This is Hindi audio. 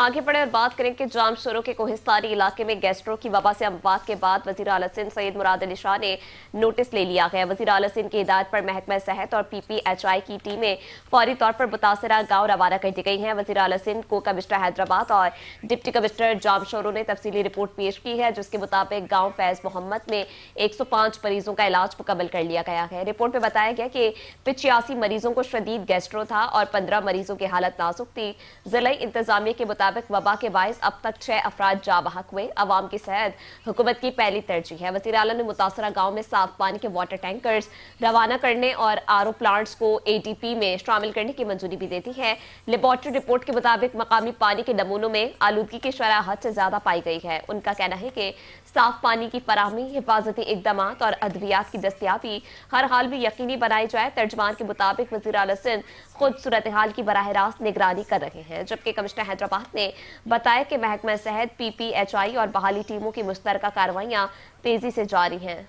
आगे बढ़े और बात करें कि जामशोरों के कोहिस्तानी इलाके में गैस्ट्रो की वबा से अमवात के बाद वज़ीर आला सिंध सैयद मुराद अली शाह ने नोटिस ले लिया है। वज़ीर आला सिंध की हिदायत पर महकमा सेहत और PPHI की टीमें फौरी तौर पर मुतासरा गाँव रवाना कर दी गई हैं। वज़ीर आला सिंध को कमिश्नर हैदराबाद और डिप्टी कमिश्नर जामशोरों ने तफसीली रिपोर्ट पेश की है, जिसके मुताबिक गाँव फैज मोहम्मद में 105 मरीजों का इलाज मुकम्मल कर लिया गया है। रिपोर्ट में बताया गया कि 85 मरीजों को शदीद गैस्ट्रो था और 15 मरीजों की हालत नाजुक थी। जिला इंतजामिया के मुताबिक वबा के बायस अब तक 6 अफराद जा बहक हुए। अवाम की सेहत हुकूमत की पहली तरजीह है। वज़ीर आला ने मुतासरा गाँव में साफ पानी के वाटर टैंकर्स रवाना करने और RO प्लांट्स को ATP में शामिल करने की मंजूरी भी देती है। लेबॉर्ट्री रिपोर्ट के मुताबिक मकामी पानी के नमूनों में आलूदगी की शरह हद से ज्यादा पाई गई है। उनका कहना है कि साफ पानी की फराहमी, हिफाजती इकदामात और अद्वियात की दस्तियाबी हर हाल में यकीनी बनाई जाए। तर्जमान के मुताबिक वज़ीर आला सिंध खुद सूरत हाल की बराह रास्त निगरानी कर रहे हैं, जबकि कमिश्नर हैदराबाद ने बताया कि महकमा सेहत, PPHI और बहाली टीमों की मुश्तरका कार्रवाइयां तेजी से जारी हैं।